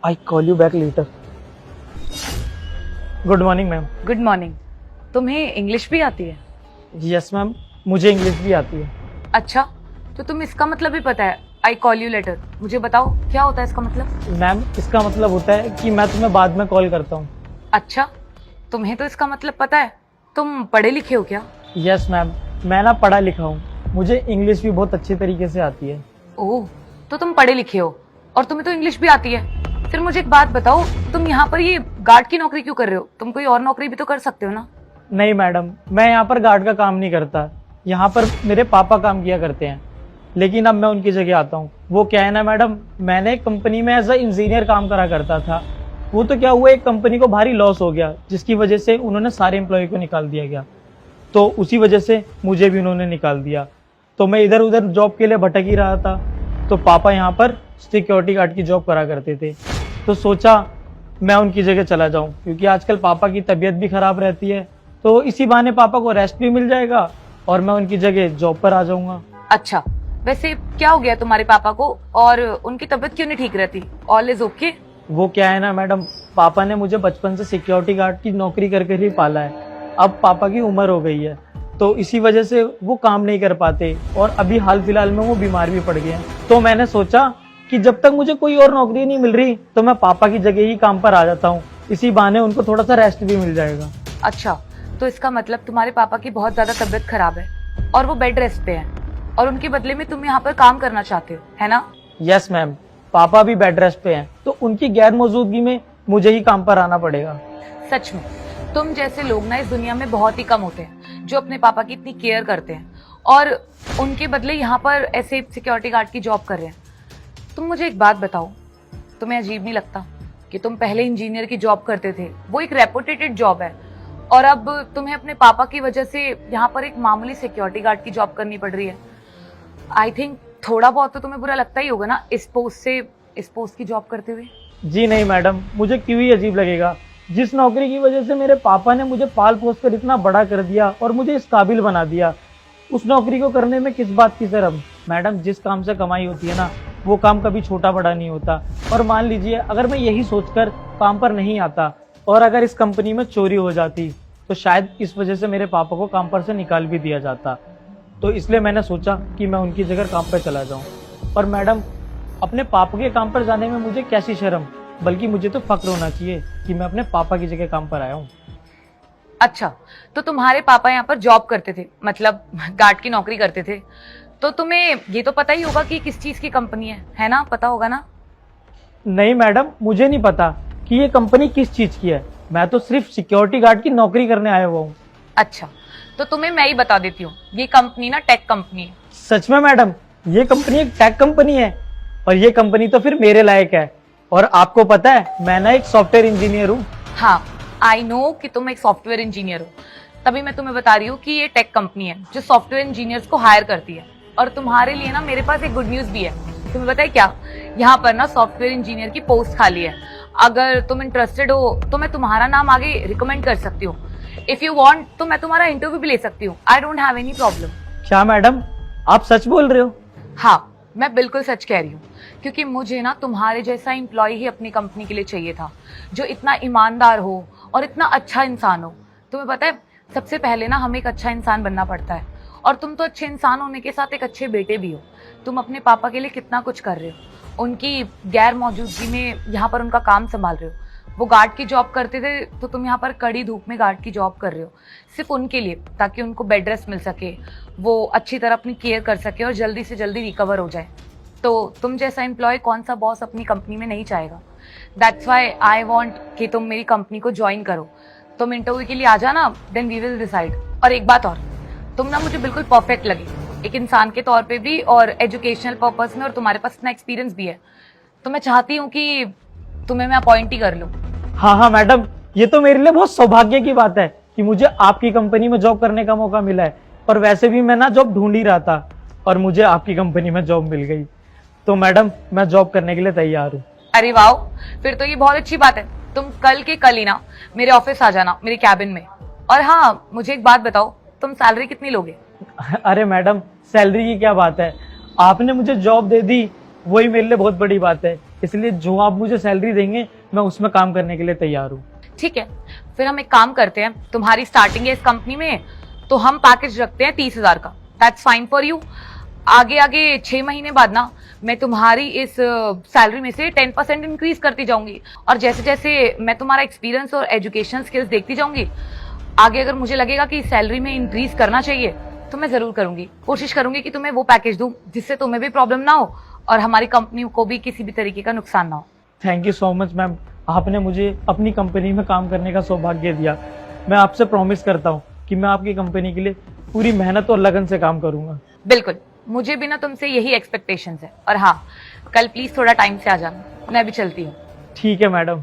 I call you back later. Good morning ma'am. Good morning. तुम्हें English भी आती है? यस मैम, मुझे इंग्लिश भी आती है। अच्छा, तो तुम इसका मतलब भी पता है? आई कॉल यू लेटर, मुझे बताओ क्या होता है इसका मतलब? मैम, इसका मतलब होता है कि मैं तुम्हें बाद में कॉल करता हूँ। अच्छा, तुम्हें तो इसका मतलब पता है। तुम पढ़े लिखे हो क्या? यस मैम, मैं ना पढ़ा लिखा हूँ, मुझे इंग्लिश भी बहुत अच्छी तरीके से आती है। ओह, तो तुम पढ़े लिखे हो और तुम्हें तो इंग्लिश भी आती है। फिर मुझे एक बात बताओ, तुम यहाँ पर ये गार्ड की नौकरी क्यों कर रहे हो? तुम कोई और नौकरी भी तो कर सकते हो ना। नहीं मैडम, मैं यहाँ पर गार्ड का काम नहीं करता, यहाँ पर मेरे पापा काम किया करते हैं, लेकिन अब मैं उनकी जगह आता हूँ। वो क्या है ना मैडम, मैंने एक कंपनी में एज अ इंजीनियर काम करा करता था। वो तो क्या हुआ, एक कंपनी को भारी लॉस हो गया, जिसकी वजह से उन्होंने सारे एम्प्लॉय को निकाल दिया गया। तो उसी वजह से मुझे भी उन्होंने निकाल दिया। तो मैं इधर उधर जॉब के लिए भटक ही रहा था। तो पापा यहाँ पर सिक्योरिटी गार्ड की जॉब करा करते थे, तो सोचा मैं उनकी जगह चला जाऊं, क्योंकि आजकल पापा की तबीयत भी खराब रहती है। तो इसी बहाने पापा को रेस्ट भी मिल जाएगा और मैं उनकी जगह जॉब पर आ जाऊंगा। अच्छा, वैसे क्या हो गया तुम्हारे पापा को और उनकी तबीयत क्यों नहीं ठीक रहती? All is okay? वो क्या है ना मैडम, पापा ने मुझे बचपन से सिक्योरिटी गार्ड की नौकरी करके ही पाला है। अब पापा की उम्र हो गई है, तो इसी वजह से वो काम नहीं कर पाते और अभी हाल फिलहाल में वो बीमार भी पड़ गए हैं। तो मैंने सोचा कि जब तक मुझे कोई और नौकरी नहीं मिल रही तो मैं पापा की जगह ही काम पर आ जाता हूँ। इसी बहाने उनको थोड़ा सा रेस्ट भी मिल जाएगा। अच्छा, तो इसका मतलब तुम्हारे पापा की बहुत ज्यादा तबीयत खराब है और वो बेड रेस्ट पे हैं और उनके बदले में तुम यहाँ पर काम करना चाहते हो, है ना? यस मैम, पापा भी बेड रेस्ट पे हैं, तो उनकी गैर मौजूदगी में मुझे ही काम पर आना पड़ेगा। सच में तुम जैसे लोग ना इस दुनिया में बहुत ही कम होते हैं जो अपने पापा की इतनी केयर करते हैं और उनके बदले यहाँ पर ऐसे सिक्योरिटी गार्ड की जॉब कर रहे हैं। तुम मुझे एक बात बताओ, तुम्हें अजीब नहीं लगता कि तुम पहले इंजीनियर की जॉब करते थे, वो एक रेपुटेटेड जॉब है, और अब तुम्हें अपने पापा की वजह से यहाँ पर एक मामूली सिक्योरिटी गार्ड की जॉब करनी पड़ रही है? आई थिंक थोड़ा बहुत तो तुम्हें बुरा लगता ही होगा ना इस पोस्ट से इस पोस्ट की जॉब करते हुए। जी नहीं मैडम, मुझे क्यों ही अजीब लगेगा। जिस नौकरी की वजह से मेरे पापा ने मुझे पाल पोस कर इतना बड़ा कर दिया और मुझे इस काबिल बना दिया, उस नौकरी को करने में किस बात की शर्म। मैडम, जिस काम से कमाई होती है ना, वो काम कभी छोटा बड़ा नहीं होता। और मान लीजिए अगर मैं यही सोचकर काम पर नहीं आता और अगर इस कंपनी में चोरी हो जाती तो शायद इस वजह से मेरे पापा को काम पर से निकाल भी दिया जाता। तो इसलिए मैंने सोचा कि मैं उनकी जगह काम पर चला जाऊं। और मैडम, अपने पापा के काम पर जाने में मुझे कैसी शर्म, बल्कि मुझे तो फक्र होना चाहिए कि मैं अपने पापा की जगह काम पर आया हूँ। अच्छा, तो तुम्हारे पापा यहाँ पर जॉब करते थे, मतलब गार्ड की नौकरी करते थे, तो तुम्हें ये तो पता ही होगा कि किस चीज की कंपनी है ना? पता होगा ना? नहीं मैडम, मुझे नहीं पता कि ये कंपनी किस चीज की है। मैं तो सिर्फ सिक्योरिटी गार्ड की नौकरी करने आया हुआ हूँ। अच्छा, तो तुम्हें मैं ही बता देती हूँ, ये कंपनी ना टेक कंपनी है। सच में मैडम, ये कंपनी एक टेक कंपनी है और ये कंपनी तो फिर मेरे लायक है। और आपको पता है, मैं ना एक सॉफ्टवेयर इंजीनियर हूँ। हाँ, आई नो कि तुम एक सॉफ्टवेयर इंजीनियर हो, तभी मैं तुम्हें बता रही हूँ कि ये टेक कंपनी है जो सॉफ्टवेयर इंजीनियर्स को हायर करती है। और तुम्हारे लिए ना मेरे पास एक गुड न्यूज भी है। तुम्हें पता है क्या? यहाँ पर ना सॉफ्टवेयर इंजीनियर की पोस्ट खाली है। अगर तुम इंटरेस्टेड हो तो मैं तुम्हारा नाम आगे रिकमेंड कर सकती हूँ। इफ यू वांट तो मैं तुम्हारा इंटरव्यू भी ले सकती हूँ। I don't have any problem. क्या मैडम, आप सच बोल रहे हो? हाँ, मैं बिल्कुल सच कह रही हूँ, क्योंकि मुझे ना तुम्हारे जैसा एम्प्लॉय ही अपनी कंपनी के लिए चाहिए था, जो इतना ईमानदार हो और इतना अच्छा इंसान हो। तुम्हें पता है, सबसे पहले ना हमें एक अच्छा इंसान बनना पड़ता है, और तुम तो अच्छे इंसान होने के साथ एक अच्छे बेटे भी हो। तुम अपने पापा के लिए कितना कुछ कर रहे हो, उनकी गैर मौजूदगी में यहाँ पर उनका काम संभाल रहे हो। वो गार्ड की जॉब करते थे तो तुम यहाँ पर कड़ी धूप में गार्ड की जॉब कर रहे हो, सिर्फ उनके लिए, ताकि उनको बेड रेस्ट मिल सके, वो अच्छी तरह अपनी केयर कर सके और जल्दी से जल्दी रिकवर हो जाए। तो तुम जैसा एम्प्लॉय कौन सा बॉस अपनी कंपनी में नहीं चाहेगा? दैट्स वाई आई वॉन्ट कि तुम मेरी कंपनी को ज्वाइन करो। तुम इंटरव्यू के लिए आ जाना, देन वी विल डिसाइड। और एक बात और, तुम ना मुझे बिल्कुल परफेक्ट लगी, एक इंसान के तौर पे भी और एजुकेशनल पर्पस में, और तुम्हारे पास इतना एक्सपीरियंस भी है। तो मैं चाहती हूँ कि तुम्हें मैं अपॉइंट ही कर लूँ। हाँ हाँ मैडम, ये तो मेरे लिए बहुत सौभाग्य की बात है कि मुझे आपकी कंपनी में जॉब करने का मौका मिला है। और वैसे भी मैं ना जॉब ढूंढ ही रहा था और मुझे आपकी कंपनी में जॉब मिल गई। तो मैडम, मैं जॉब करने के लिए तैयार हूँ। अरे वाह, फिर तो ये बहुत अच्छी बात है। तुम कल के कल ही ना मेरे ऑफिस आ जाना, मेरे कैबिन में। और हाँ, मुझे एक बात बताओ, तुम सैलरी कितनी लोगे? अरे मैडम, सैलरी की क्या बात है, आपने मुझे जॉब दे दी, वही मेरे लिए बहुत बड़ी बात है। इसलिए जो आप मुझे सैलरी देंगे मैं उसमें काम करने के लिए तैयार हूँ। ठीक है, फिर हम एक काम करते हैं, तुम्हारी स्टार्टिंग है इस कंपनी में तो हम पैकेज रखते हैं 30,000 का। That's fine for you. आगे आगे 6 महीने बाद ना मैं तुम्हारी इस सैलरी में से 10% इंक्रीज करती जाऊंगी, और जैसे जैसे मैं तुम्हारा एक्सपीरियंस और एजुकेशन स्किल्स देखती जाऊंगी, आगे अगर मुझे लगेगा कि सैलरी में इंक्रीज करना चाहिए तो मैं जरूर करूंगी। कोशिश करूंगी कि तुम्हें वो पैकेज दूं जिससे तुम्हें भी प्रॉब्लम ना हो और हमारी कंपनी को भी किसी भी तरीके का नुकसान ना हो। Thank you so much ma'am, आपने मुझे अपनी कंपनी में काम करने का सौभाग्य दिया। मैं आपसे प्रॉमिस करता हूँ कि मैं आपकी कंपनी के लिए पूरी मेहनत और लगन से काम करूंगा। बिल्कुल, मुझे भी ना तुमसे यही एक्सपेक्टेशंस है। और हाँ, कल प्लीज थोड़ा टाइम से आ जाना, मैं भी चलती हूँ। ठीक है मैडम।